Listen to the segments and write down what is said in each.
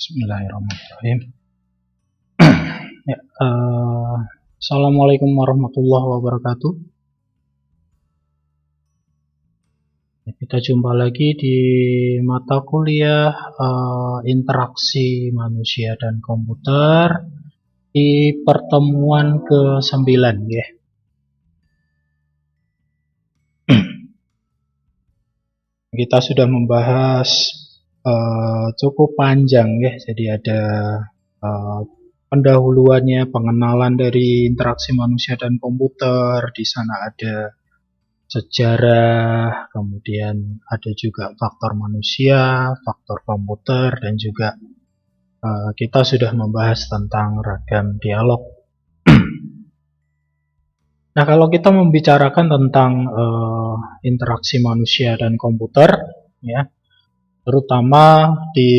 Bismillahirrahmanirrahim. Ya, Assalamualaikum warahmatullahi wabarakatuh. Ya, kita jumpa lagi di mata kuliah interaksi manusia dan komputer di pertemuan ke-9 ya. Kita sudah membahas cukup panjang ya, jadi ada pendahuluannya, pengenalan dari interaksi manusia dan komputer. Di sana ada sejarah, kemudian ada juga faktor manusia, faktor komputer, dan juga kita sudah membahas tentang ragam dialog. Nah, kalau kita membicarakan tentang interaksi manusia dan komputer, ya, terutama di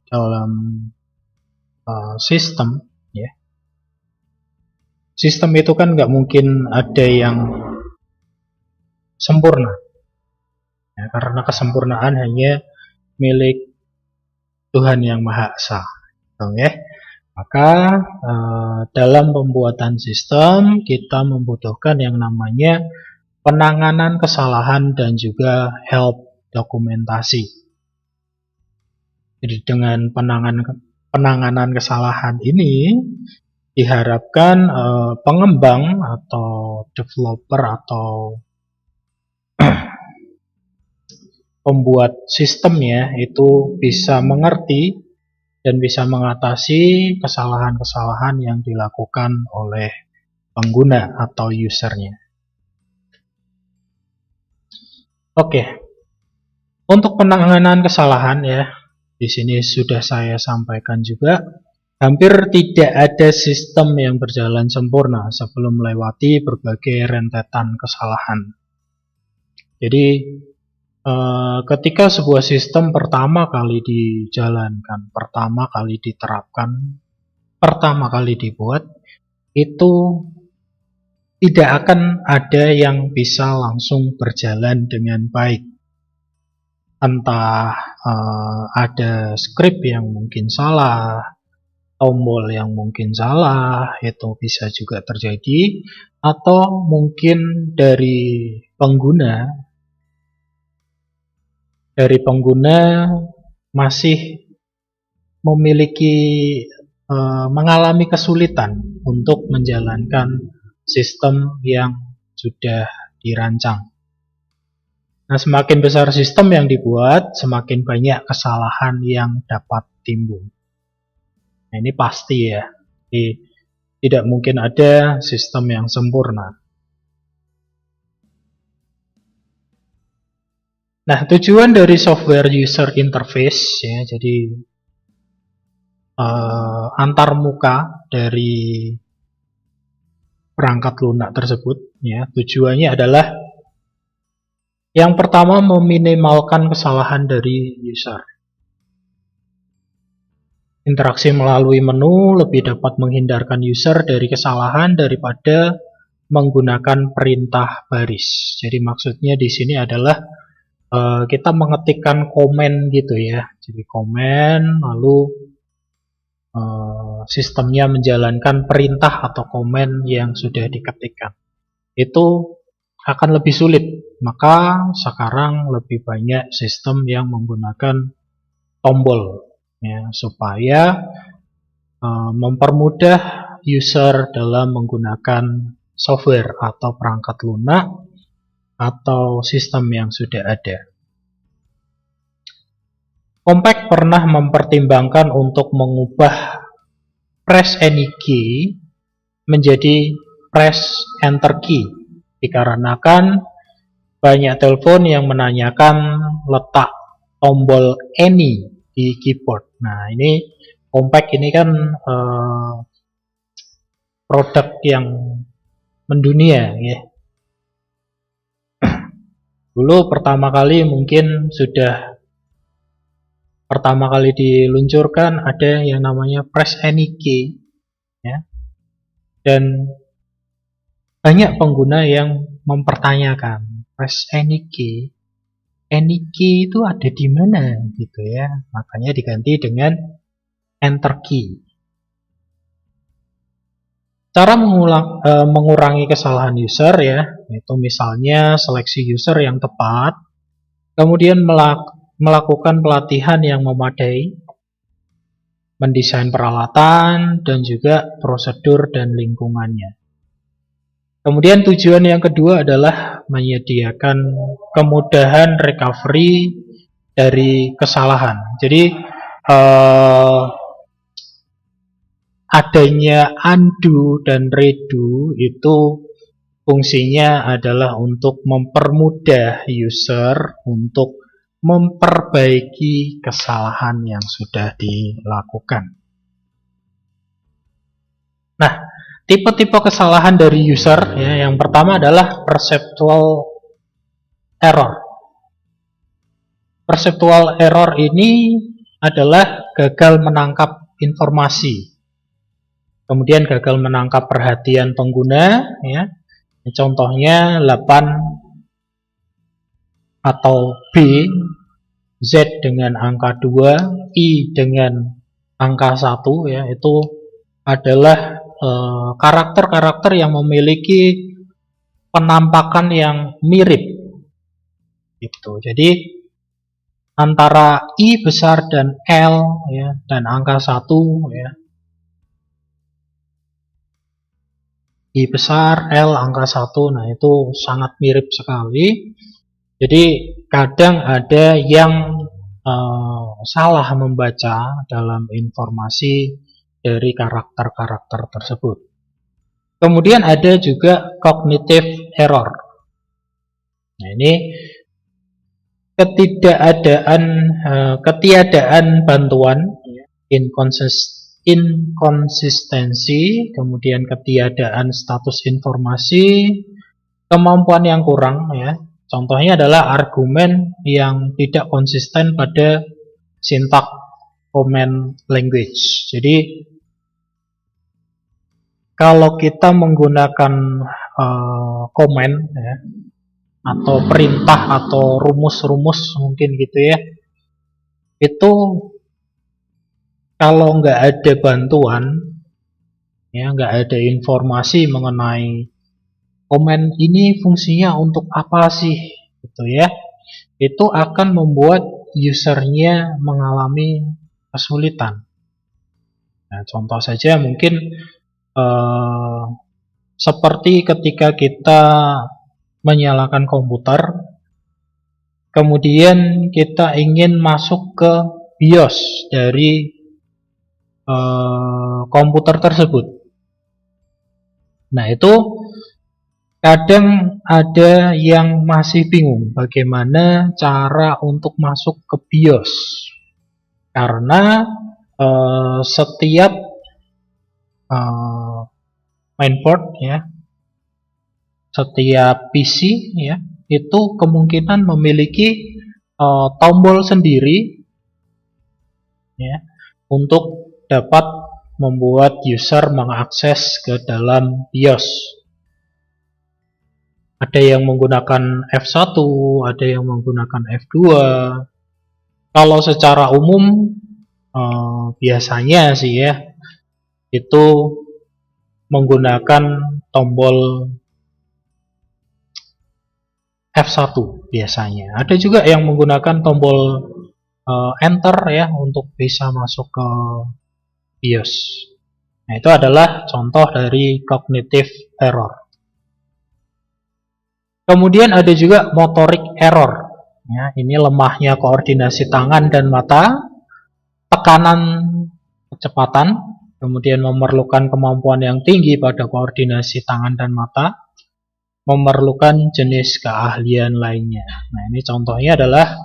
dalam sistem, ya. Sistem itu kan nggak mungkin ada yang sempurna, ya, karena kesempurnaan hanya milik Tuhan yang Maha Esa, ya. Maka dalam pembuatan sistem kita membutuhkan yang namanya penanganan kesalahan dan juga help dokumentasi. Jadi dengan penanganan kesalahan ini diharapkan pengembang atau developer atau pembuat sistemnya itu bisa mengerti dan bisa mengatasi kesalahan-kesalahan yang dilakukan oleh pengguna atau usernya. Oke, untuk penanganan kesalahan ya, di sini sudah saya sampaikan juga, hampir tidak ada sistem yang berjalan sempurna sebelum melewati berbagai rentetan kesalahan. Jadi ketika sebuah sistem pertama kali dijalankan, pertama kali diterapkan, pertama kali dibuat, itu tidak akan ada yang bisa langsung berjalan dengan baik. Entah ada script yang mungkin salah, tombol yang mungkin salah, itu bisa juga terjadi, atau mungkin dari pengguna masih memiliki mengalami kesulitan untuk menjalankan sistem yang sudah dirancang. Nah, semakin besar sistem yang dibuat, semakin banyak kesalahan yang dapat timbul. Nah, ini pasti ya. Jadi, tidak mungkin ada sistem yang sempurna. Nah, tujuan dari software user interface ya, jadi antarmuka dari perangkat lunak tersebut ya, tujuannya adalah yang pertama meminimalkan kesalahan dari user. Interaksi melalui menu lebih dapat menghindarkan user dari kesalahan daripada menggunakan perintah baris. Jadi maksudnya di sini adalah kita mengetikkan komen gitu ya. Jadi komen lalu sistemnya menjalankan perintah atau komen yang sudah diketikkan. Itu akan lebih sulit. Maka sekarang lebih banyak sistem yang menggunakan tombol ya, supaya mempermudah user dalam menggunakan software atau perangkat lunak atau sistem yang sudah ada. Compaq pernah mempertimbangkan untuk mengubah press any key menjadi press enter key, dikarenakan banyak telepon yang menanyakan letak tombol any di keyboard. Nah, ini Compaq ini kan produk yang mendunia ya. Dulu pertama kali diluncurkan ada yang namanya press any key ya. Dan banyak pengguna yang mempertanyakan press any key itu ada di mana gitu ya. Makanya diganti dengan enter key. Cara mengurangi kesalahan user ya, itu misalnya seleksi user yang tepat, kemudian melakukan pelatihan yang memadai, mendesain peralatan, dan juga prosedur dan lingkungannya. Kemudian tujuan yang kedua adalah menyediakan kemudahan recovery dari kesalahan. Jadi adanya undo dan redo itu fungsinya adalah untuk mempermudah user untuk memperbaiki kesalahan yang sudah dilakukan. Nah, tipe-tipe kesalahan dari user ya, yang pertama adalah perceptual error. Perceptual error ini adalah gagal menangkap informasi. Kemudian gagal menangkap perhatian pengguna ya. Contohnya 8 atau B, Z dengan angka 2, I dengan angka 1 ya, itu adalah karakter-karakter yang memiliki penampakan yang mirip gitu. Jadi antara I besar dan L ya, dan angka 1 ya, I besar, L angka 1, nah itu sangat mirip sekali. Jadi kadang ada yang salah membaca dalam informasi dari karakter-karakter tersebut. Kemudian ada juga cognitive error. Nah ini ketiadaan bantuan, inkonsistensi, kemudian ketiadaan status informasi, kemampuan yang kurang ya. Contohnya adalah argumen yang tidak konsisten pada syntax command language. Jadi kalau kita menggunakan command ya, atau perintah atau rumus-rumus mungkin gitu ya, itu kalau nggak ada bantuan, ya nggak ada informasi mengenai komen ini fungsinya untuk apa sih, gitu ya, itu akan membuat usernya mengalami kesulitan. Nah, contoh saja mungkin seperti ketika kita menyalakan komputer, kemudian kita ingin masuk ke BIOS dari komputer tersebut. Nah, itu kadang ada yang masih bingung bagaimana cara untuk masuk ke BIOS, karena setiap mainboard ya, setiap PC ya, itu kemungkinan memiliki tombol sendiri ya, untuk dapat membuat user mengakses ke dalam BIOS. Ada yang menggunakan F1, ada yang menggunakan F2. Kalau secara umum biasanya sih ya, itu menggunakan tombol F1 biasanya. Ada juga yang menggunakan tombol Enter ya, untuk bisa masuk ke BIOS. Nah, itu adalah contoh dari cognitive error. Kemudian ada juga motorik error. Ya, ini lemahnya koordinasi tangan dan mata, tekanan kecepatan, kemudian memerlukan kemampuan yang tinggi pada koordinasi tangan dan mata, memerlukan jenis keahlian lainnya. Nah, ini contohnya adalah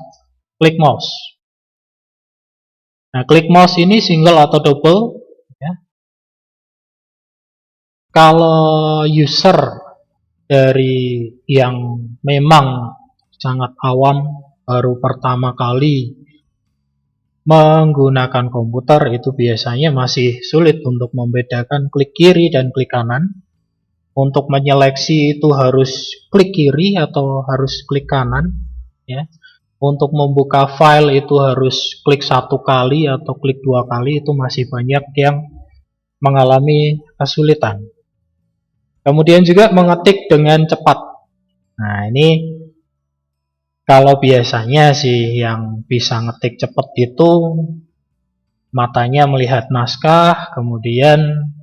klik mouse. Nah, klik mouse ini single atau double ya. Kalau user dari yang memang sangat awam, baru pertama kali menggunakan komputer, itu biasanya masih sulit untuk membedakan klik kiri dan klik kanan. Untuk menyeleksi itu harus klik kiri atau harus klik kanan ya. untuk membuka file itu harus klik 1 kali atau klik 2 kali, itu masih banyak yang mengalami kesulitan. Kemudian juga mengetik dengan cepat. Nah, ini kalau biasanya sih yang bisa ngetik cepat itu matanya melihat naskah, kemudian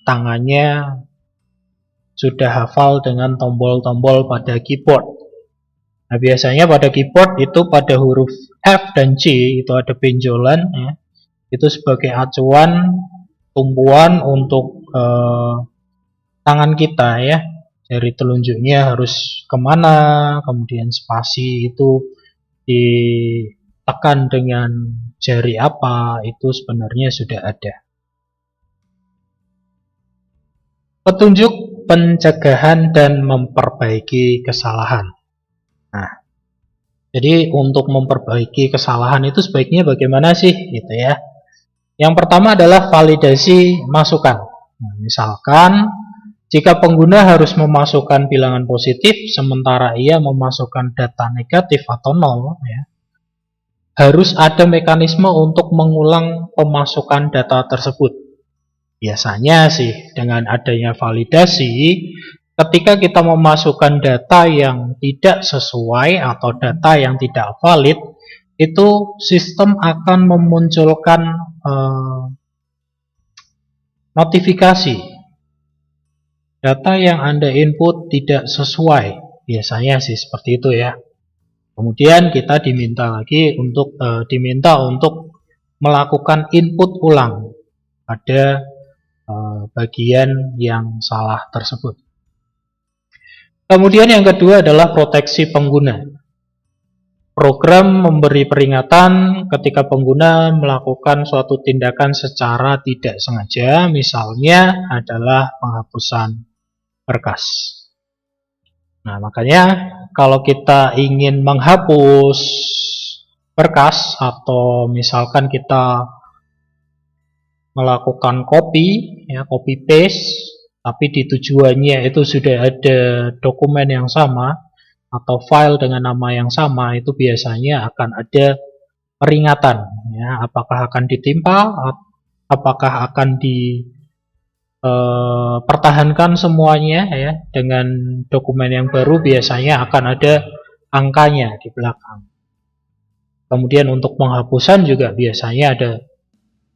tangannya sudah hafal dengan tombol-tombol pada keyboard. Nah, biasanya pada keyboard itu pada huruf F dan C itu ada benjolan, ya. Itu sebagai acuan tumpuan untuk tangan kita, ya. Jari telunjuknya harus kemana, kemudian spasi itu ditekan dengan jari apa, itu sebenarnya sudah ada. Petunjuk pencegahan dan memperbaiki kesalahan. Nah, jadi untuk memperbaiki kesalahan itu sebaiknya bagaimana sih, gitu ya. Yang pertama adalah validasi masukan. Nah, misalkan jika pengguna harus memasukkan bilangan positif sementara ia memasukkan data negatif atau 0, ya, harus ada mekanisme untuk mengulang pemasukan data tersebut. Biasanya sih dengan adanya validasi, ketika kita memasukkan data yang tidak sesuai atau data yang tidak valid, itu sistem akan memunculkan notifikasi. Data yang Anda input tidak sesuai. Biasanya sih seperti itu, ya. Kemudian kita diminta untuk melakukan input ulang pada bagian yang salah tersebut. Kemudian yang kedua adalah proteksi pengguna. Program memberi peringatan ketika pengguna melakukan suatu tindakan secara tidak sengaja, misalnya adalah penghapusan berkas. Nah, makanya kalau kita ingin menghapus berkas atau misalkan kita melakukan copy paste, tapi di tujuannya itu sudah ada dokumen yang sama atau file dengan nama yang sama, itu biasanya akan ada peringatan, ya, apakah akan ditimpa, apakah akan dipertahankan semuanya, ya, dengan dokumen yang baru. Biasanya akan ada angkanya di belakang. Kemudian untuk penghapusan juga biasanya ada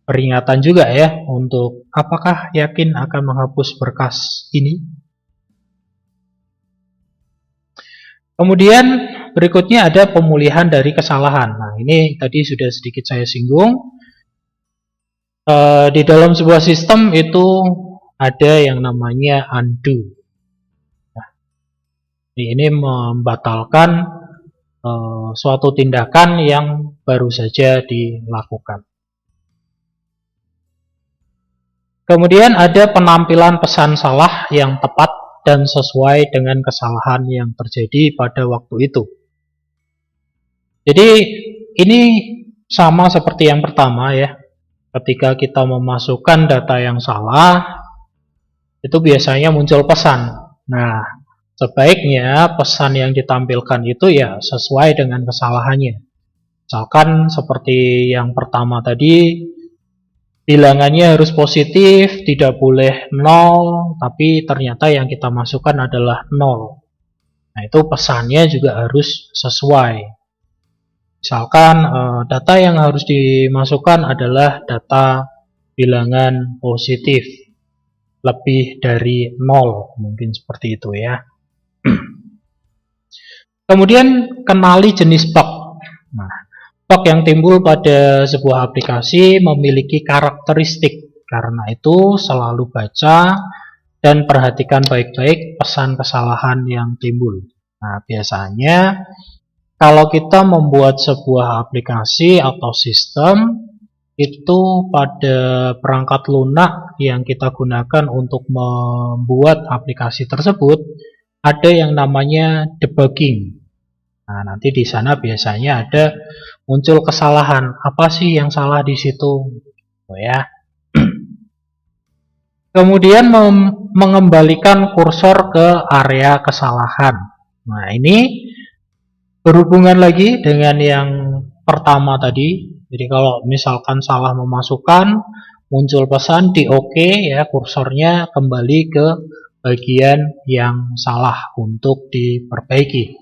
peringatan juga, ya, untuk apakah yakin akan menghapus berkas ini. Kemudian berikutnya ada pemulihan dari kesalahan. Nah, ini tadi sudah sedikit saya singgung. Di dalam sebuah sistem itu ada yang namanya undo. Nah, ini membatalkan suatu tindakan yang baru saja dilakukan. Kemudian ada penampilan pesan salah yang tepat dan sesuai dengan kesalahan yang terjadi pada waktu itu. Jadi ini sama seperti yang pertama, ya. Ketika kita memasukkan data yang salah, itu biasanya muncul pesan. Nah, sebaiknya pesan yang ditampilkan itu ya sesuai dengan kesalahannya. Misalkan seperti yang pertama tadi, bilangannya harus positif, tidak boleh 0, tapi ternyata yang kita masukkan adalah 0. Nah, itu pesannya juga harus sesuai. Misalkan data yang harus dimasukkan adalah data bilangan positif lebih dari 0, mungkin seperti itu, ya. Kemudian kenali jenis bug. Nah, bug yang timbul pada sebuah aplikasi memiliki karakteristik. Karena itu selalu baca dan perhatikan baik-baik pesan kesalahan yang timbul. Nah, biasanya kalau kita membuat sebuah aplikasi atau sistem, itu pada perangkat lunak yang kita gunakan untuk membuat aplikasi tersebut, ada yang namanya debugging. Nah, nanti di sana biasanya ada muncul kesalahan. Apa sih yang salah di situ? Oh, ya. Kemudian mengembalikan kursor ke area kesalahan. Nah, ini Berhubungan lagi dengan yang pertama tadi, jadi kalau misalkan salah memasukkan, muncul pesan di OK ya, kursornya kembali ke bagian yang salah untuk diperbaiki.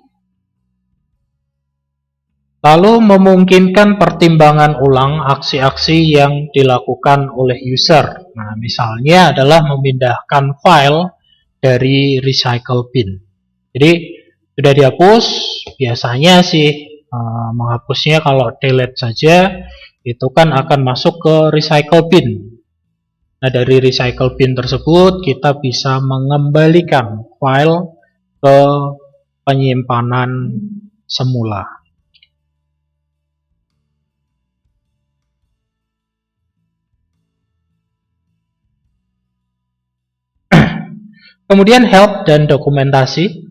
Lalu memungkinkan pertimbangan ulang aksi-aksi yang dilakukan oleh user. Nah, misalnya adalah memindahkan file dari recycle bin. Jadi sudah dihapus, biasanya sih menghapusnya kalau delete saja itu kan akan masuk ke recycle bin. Nah, dari recycle bin tersebut kita bisa mengembalikan file ke penyimpanan semula. Kemudian help dan dokumentasi.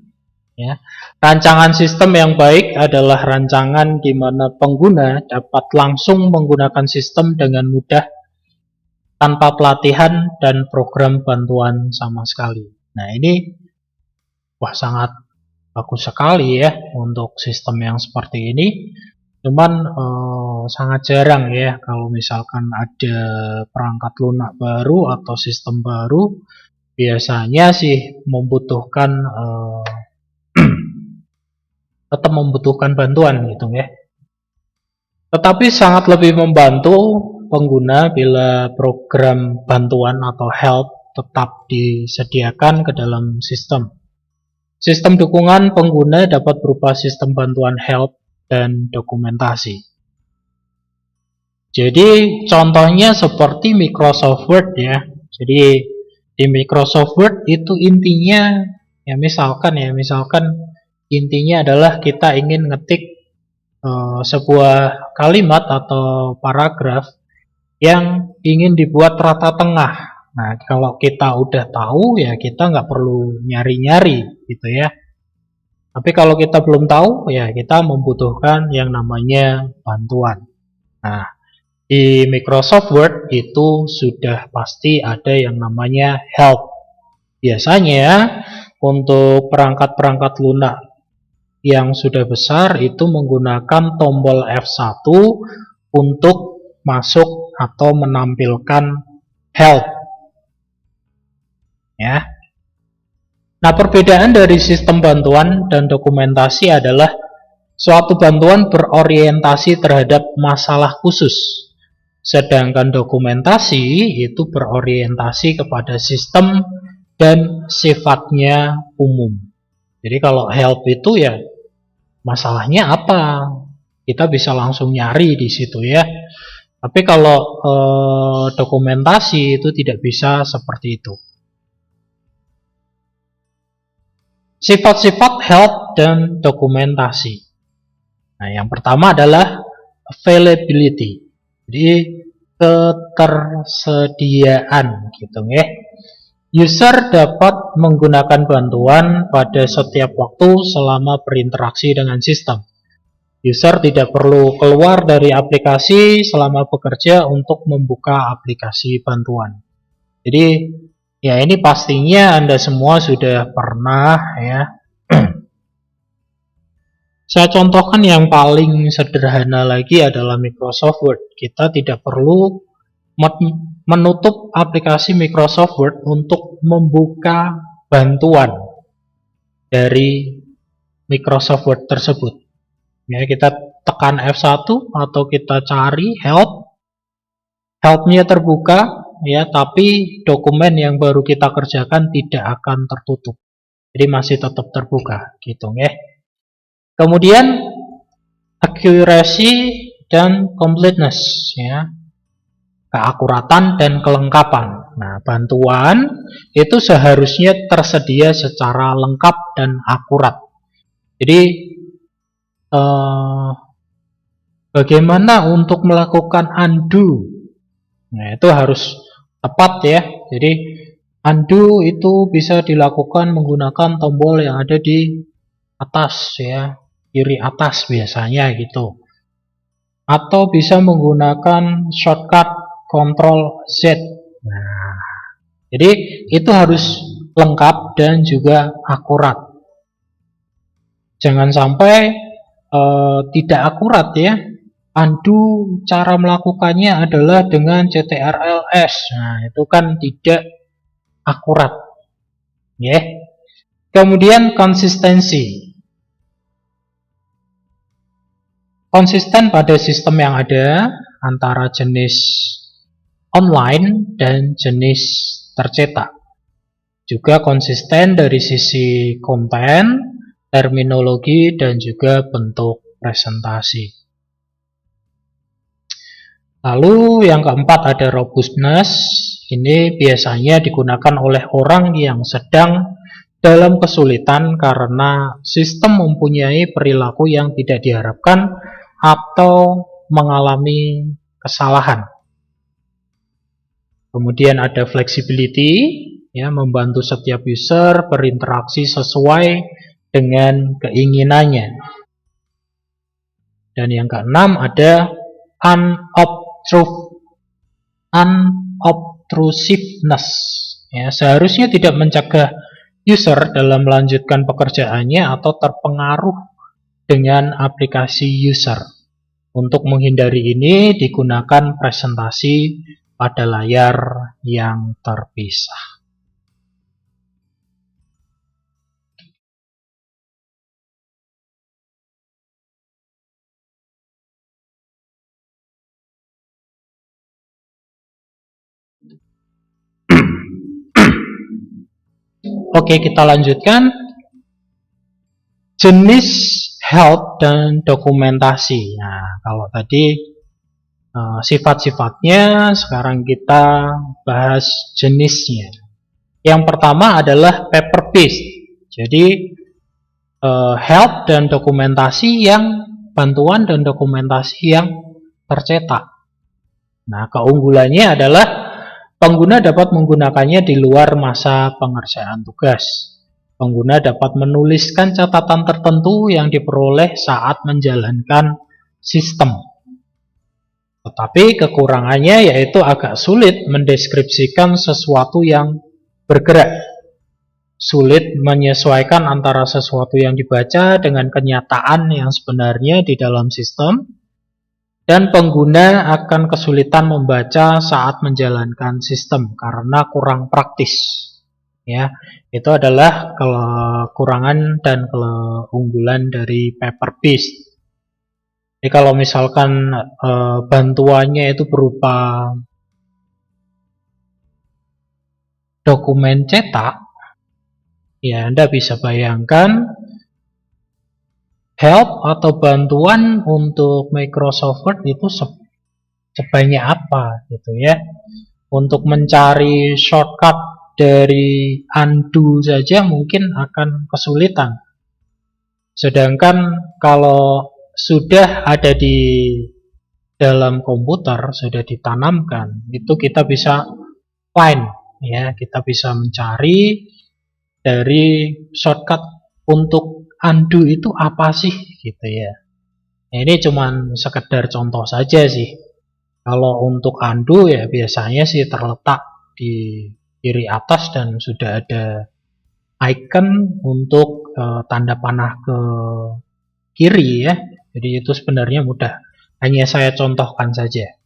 Ya. Rancangan sistem yang baik adalah rancangan di mana pengguna dapat langsung menggunakan sistem dengan mudah tanpa pelatihan dan program bantuan sama sekali. Nah, ini sangat bagus sekali ya untuk sistem yang seperti ini. Cuman sangat jarang ya kalau misalkan ada perangkat lunak baru atau sistem baru, biasanya sih membutuhkan tetap membutuhkan bantuan gitu ya. Tetapi sangat lebih membantu pengguna bila program bantuan atau help tetap disediakan ke dalam sistem. Sistem dukungan pengguna dapat berupa sistem bantuan help dan dokumentasi. Jadi contohnya seperti Microsoft Word ya. Jadi di Microsoft Word itu intinya ya misalkan intinya adalah kita ingin ngetik sebuah kalimat atau paragraf yang ingin dibuat rata tengah. Nah, kalau kita udah tahu ya kita nggak perlu nyari-nyari gitu ya. Tapi kalau kita belum tahu ya kita membutuhkan yang namanya bantuan. Nah, di Microsoft Word itu sudah pasti ada yang namanya help. Biasanya untuk perangkat-perangkat lunak yang sudah besar itu menggunakan tombol F1 untuk masuk atau menampilkan help. Ya. Nah, perbedaan dari sistem bantuan dan dokumentasi adalah suatu bantuan berorientasi terhadap masalah khusus. Sedangkan dokumentasi itu berorientasi kepada sistem dan sifatnya umum. Jadi kalau help itu ya masalahnya apa? Kita bisa langsung nyari di situ ya. Tapi kalau dokumentasi itu tidak bisa seperti itu. Sifat-sifat help dan dokumentasi. Nah, yang pertama adalah availability. Jadi ketersediaan gitu ya. User dapat menggunakan bantuan pada setiap waktu selama berinteraksi dengan sistem. User tidak perlu keluar dari aplikasi selama bekerja untuk membuka aplikasi bantuan. Jadi ya ini pastinya Anda semua sudah pernah ya. Saya contohkan yang paling sederhana lagi adalah Microsoft Word. Kita tidak perlu menutup aplikasi Microsoft Word untuk membuka bantuan dari Microsoft Word tersebut. Ya, kita tekan F1 atau kita cari help. Help-nya terbuka ya, tapi dokumen yang baru kita kerjakan tidak akan tertutup. Jadi masih tetap terbuka gitu ya. Kemudian accuracy dan completeness ya. Keakuratan dan kelengkapan. Nah, bantuan itu seharusnya tersedia secara lengkap dan akurat. Jadi bagaimana untuk melakukan undo? Nah, itu harus tepat ya. Jadi undo itu bisa dilakukan menggunakan tombol yang ada di atas ya, kiri atas biasanya gitu. Atau bisa menggunakan shortcut Ctrl Z. Nah, jadi itu harus lengkap dan juga akurat. Jangan sampai tidak akurat ya. Undo cara melakukannya adalah dengan CTRL-S. Nah, itu kan tidak akurat. Ya. Kemudian konsistensi. Konsisten pada sistem yang ada antara jenis online dan jenis tercetak. Juga konsisten dari sisi konten, terminologi, dan juga bentuk presentasi. Lalu yang keempat ada robustness. Ini biasanya digunakan oleh orang yang sedang dalam kesulitan karena sistem mempunyai perilaku yang tidak diharapkan atau mengalami kesalahan. Kemudian ada flexibility, ya, membantu setiap user berinteraksi sesuai dengan keinginannya. Dan yang keenam ada unobtrusiveness. Ya, seharusnya tidak mencegah user dalam melanjutkan pekerjaannya atau terpengaruh dengan aplikasi user. Untuk menghindari ini digunakan presentasi pada layar yang terpisah. Oke, kita lanjutkan. Jenis help dan dokumentasi. Nah, kalau tadi sifat-sifatnya, sekarang kita bahas jenisnya. Yang pertama adalah paper based. Jadi help dan dokumentasi yang bantuan dan dokumentasi yang tercetak. Nah, keunggulannya adalah pengguna dapat menggunakannya di luar masa pengerjaan tugas. Pengguna dapat menuliskan catatan tertentu yang diperoleh saat menjalankan sistem. Tetapi kekurangannya yaitu agak sulit mendeskripsikan sesuatu yang bergerak. Sulit menyesuaikan antara sesuatu yang dibaca dengan kenyataan yang sebenarnya di dalam sistem. Dan pengguna akan kesulitan membaca saat menjalankan sistem karena kurang praktis. Ya, itu adalah kekurangan dan keunggulan dari paper based. Jadi kalau misalkan bantuannya itu berupa dokumen cetak, ya Anda bisa bayangkan help atau bantuan untuk Microsoft Word itu sebanyak apa gitu ya. Untuk mencari shortcut dari undo saja mungkin akan kesulitan. Sedangkan kalau sudah ada di dalam komputer, sudah ditanamkan, itu kita bisa find, ya, kita bisa mencari dari shortcut untuk undo itu apa sih gitu ya. Nah, ini cuman sekedar contoh saja sih. Kalau untuk undo ya biasanya sih terletak di kiri atas dan sudah ada icon untuk tanda panah ke kiri ya. Jadi itu sebenarnya mudah. Hanya saya contohkan saja.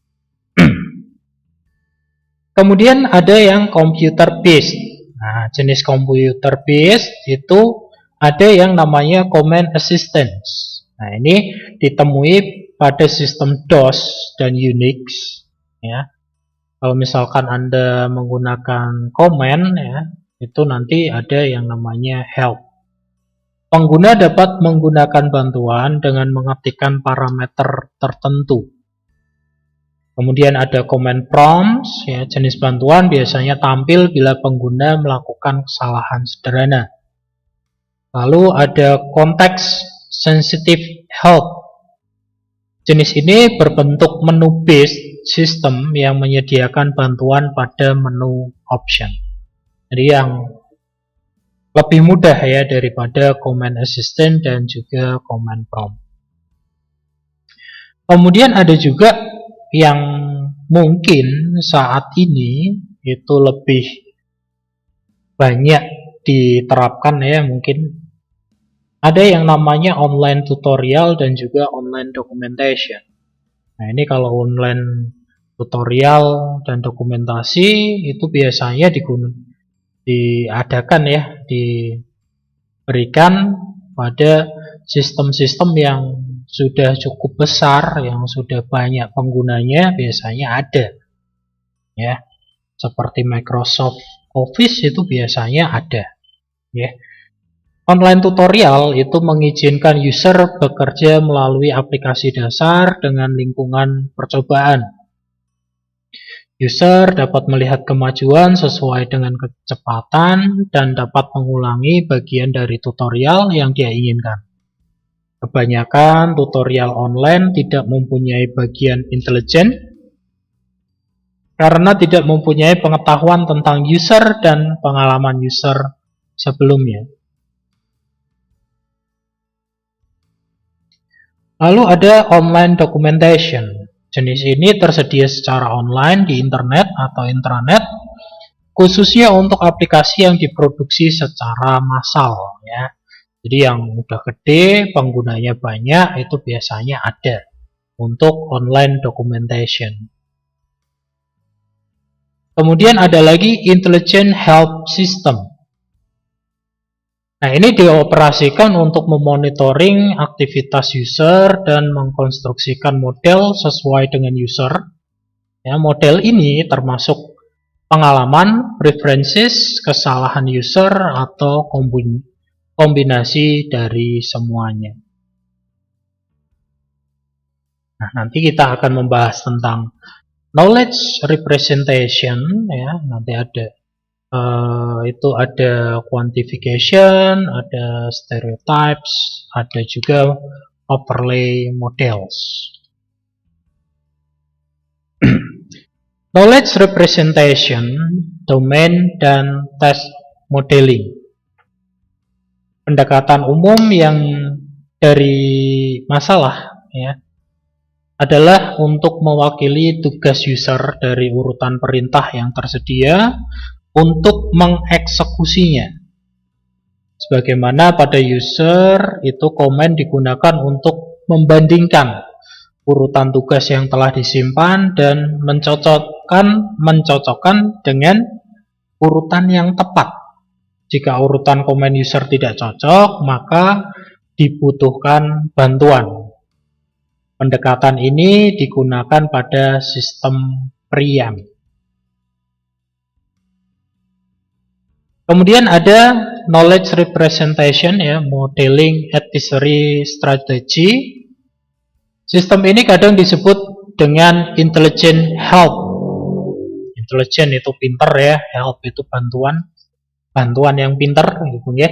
Kemudian ada yang computer based. Nah, jenis computer based itu ada yang namanya command assistance. Nah, ini ditemui pada sistem DOS dan Unix ya. Kalau misalkan Anda menggunakan command ya, itu nanti ada yang namanya help. Pengguna dapat menggunakan bantuan dengan mengetikkan parameter tertentu. Kemudian ada command prompts, ya, jenis bantuan biasanya tampil bila pengguna melakukan kesalahan sederhana. Lalu ada context sensitive help. Jenis ini berbentuk menu based system yang menyediakan bantuan pada menu option. Jadi yang lebih mudah ya daripada command assistant dan juga command prompt. Kemudian ada juga yang mungkin saat ini itu lebih banyak diterapkan ya, mungkin Ada yang namanya online tutorial dan juga online documentation. Nah, ini kalau online tutorial dan dokumentasi itu biasanya diadakan ya, diberikan pada sistem-sistem yang sudah cukup besar, yang sudah banyak penggunanya, biasanya ada ya. Seperti Microsoft Office itu biasanya ada ya. Online tutorial itu mengizinkan user bekerja melalui aplikasi dasar dengan lingkungan percobaan. User dapat melihat kemajuan sesuai dengan kecepatan dan dapat mengulangi bagian dari tutorial yang dia inginkan. Kebanyakan tutorial online tidak mempunyai bagian intelijen karena tidak mempunyai pengetahuan tentang user dan pengalaman user sebelumnya. Lalu ada online documentation. Jenis ini tersedia secara online di internet atau intranet, khususnya untuk aplikasi yang diproduksi secara massal ya. Jadi yang udah gede, penggunanya banyak, itu biasanya ada untuk online documentation. Kemudian ada lagi Intelligent Help System. Nah, ini dioperasikan untuk memonitoring aktivitas user dan mengkonstruksikan model sesuai dengan user. Ya, model ini termasuk pengalaman, preferences, kesalahan user, atau kombinasi dari semuanya. Nah, nanti kita akan membahas tentang knowledge representation, ya, nanti ada. Itu ada quantification, ada stereotypes, ada juga overlay models. Knowledge representation, domain, dan test modeling. Pendekatan umum yang dari masalah ya, adalah untuk mewakili tugas user dari urutan perintah yang tersedia untuk mengeksekusinya. Sebagaimana pada user itu komen digunakan untuk membandingkan urutan tugas yang telah disimpan dan mencocokkan dengan urutan yang tepat. Jika urutan komen user tidak cocok, maka dibutuhkan bantuan. Pendekatan ini digunakan pada sistem preamp. Kemudian ada knowledge representation ya, modeling adversary strategy. Sistem ini kadang disebut dengan intelligent help. Intelligent itu pinter ya, help itu bantuan yang pinter gitu ya.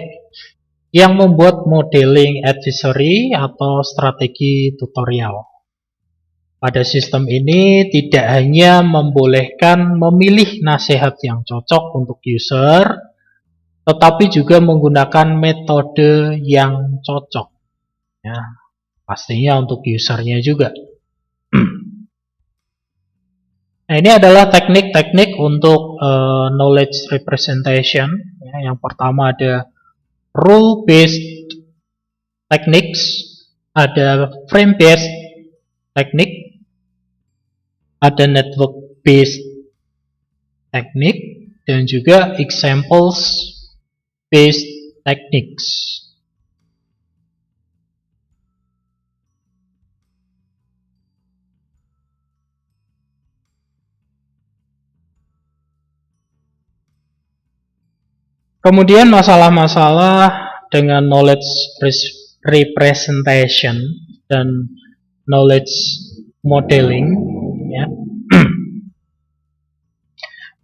Yang membuat modeling adversary atau strategi tutorial. Pada sistem ini tidak hanya membolehkan memilih nasihat yang cocok untuk user, tetapi juga menggunakan metode yang cocok ya, pastinya untuk usernya juga. Nah, ini adalah teknik-teknik untuk knowledge representation ya. Yang pertama ada rule based techniques, ada frame based technique, ada network based technique, dan juga examples based techniques. Kemudian masalah-masalah dengan knowledge representation dan knowledge modeling ya.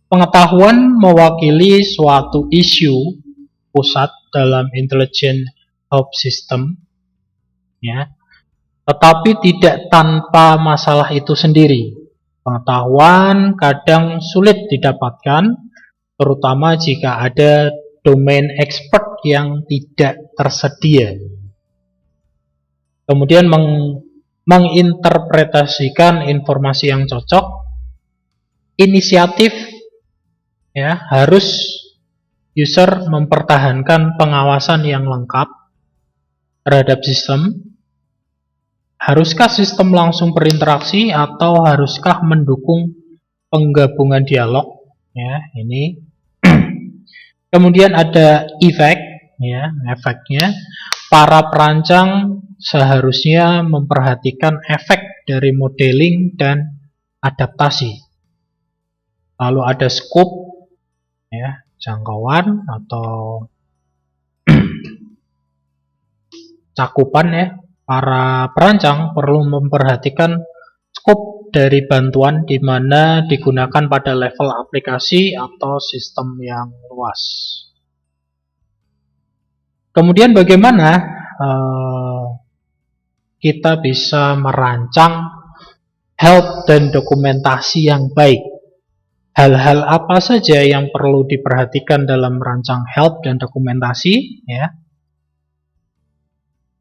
Pengetahuan mewakili suatu isu pusat dalam intelligent help system ya, tetapi tidak tanpa masalah itu sendiri. Pengetahuan kadang sulit didapatkan, terutama jika ada domain expert yang tidak tersedia. Kemudian menginterpretasikan informasi yang cocok, inisiatif ya, harus user mempertahankan pengawasan yang lengkap, terhadap sistem. Haruskah sistem langsung berinteraksi atau haruskah mendukung penggabungan dialog? Ya, ini. Kemudian ada efek, ya, efeknya. Para perancang seharusnya memperhatikan efek dari modeling dan adaptasi. Lalu ada scope, ya, jangkauan atau cakupan, ya. Para perancang perlu memperhatikan scope dari bantuan di mana digunakan pada level aplikasi atau sistem yang luas. Kemudian bagaimana kita bisa merancang help dan dokumentasi yang baik? Hal-hal apa saja yang perlu diperhatikan dalam merancang help dan dokumentasi? Ya.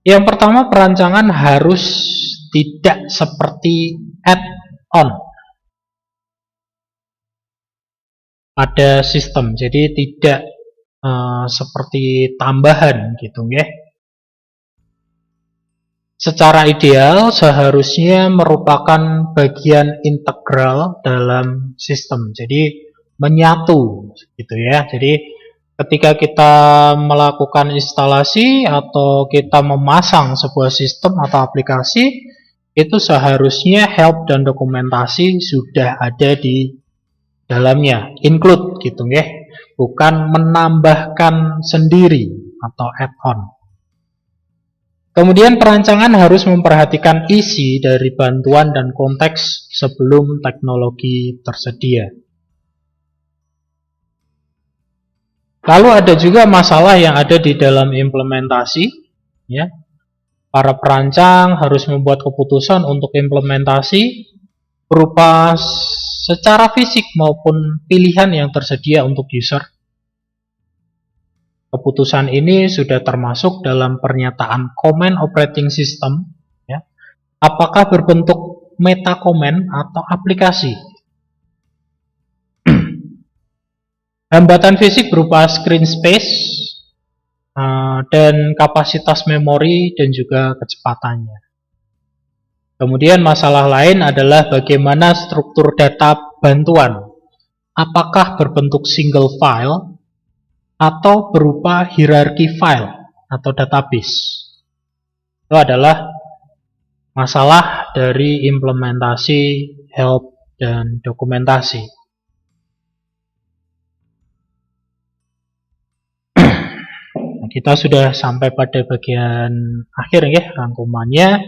Yang pertama, perancangan harus tidak seperti add-on pada sistem, jadi tidak seperti tambahan gitu ya. Secara ideal seharusnya merupakan bagian integral dalam sistem, jadi menyatu gitu ya. Jadi ketika kita melakukan instalasi atau kita memasang sebuah sistem atau aplikasi, itu seharusnya help dan dokumentasi sudah ada di dalamnya, include gitu ya, bukan menambahkan sendiri atau add-on. Kemudian perancangan harus memperhatikan isi dari bantuan dan konteks sebelum teknologi tersedia. Lalu ada juga masalah yang ada di dalam implementasi, ya. Para perancang harus membuat keputusan untuk implementasi berupa secara fisik maupun pilihan yang tersedia untuk user. Keputusan ini sudah termasuk dalam pernyataan Command Operating System, ya. Apakah berbentuk meta command atau aplikasi. Hambatan fisik berupa screen space dan kapasitas memori dan juga kecepatannya. Kemudian masalah lain adalah bagaimana struktur data bantuan. Apakah berbentuk single file atau berupa hierarki file atau database. Itu adalah masalah dari implementasi help dan dokumentasi. Kita sudah sampai pada bagian akhir ya, rangkumannya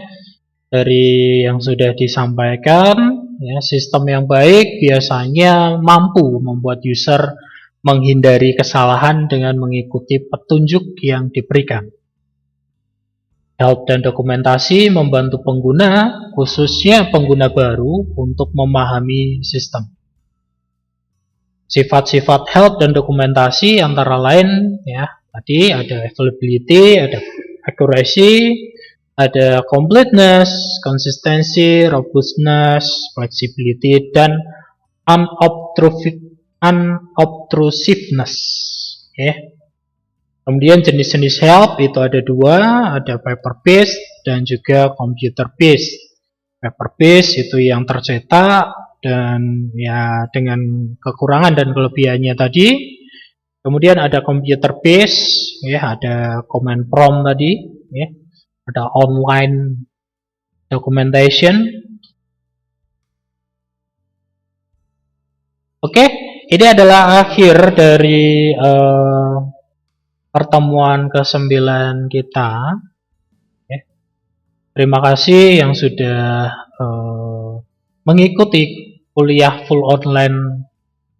dari yang sudah disampaikan. Ya, sistem yang baik biasanya mampu membuat user menghindari kesalahan dengan mengikuti petunjuk yang diberikan. Help dan dokumentasi membantu pengguna, khususnya pengguna baru, untuk memahami sistem. Sifat-sifat help dan dokumentasi antara lain, ya, tadi ada availability, ada accuracy, ada completeness, consistency, robustness, flexibility, dan unobtrusiveness. Okay. Kemudian jenis-jenis help itu ada dua, ada paper-based dan juga computer-based. Paper-based itu yang tercetak dan ya dengan kekurangan dan kelebihannya tadi. Kemudian ada computer-based, ya, ada command prompt tadi, ya, ada online documentation. Oke, ini adalah akhir dari pertemuan ke-9 kita. Terima kasih yang sudah mengikuti kuliah full online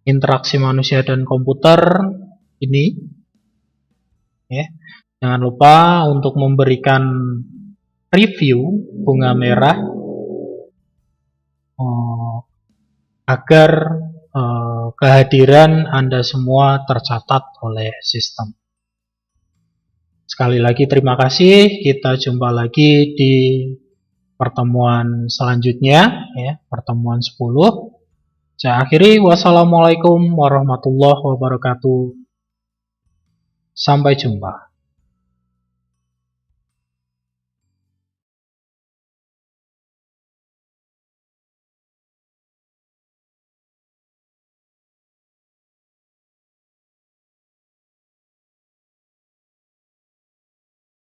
interaksi manusia dan komputer ini. Jangan lupa untuk memberikan review bunga merah agar kehadiran Anda semua tercatat oleh sistem. Sekali lagi terima kasih, kita jumpa lagi di pertemuan selanjutnya, ya, pertemuan 10. Saya akhiri, wassalamualaikum warahmatullahi wabarakatuh. Sampai jumpa.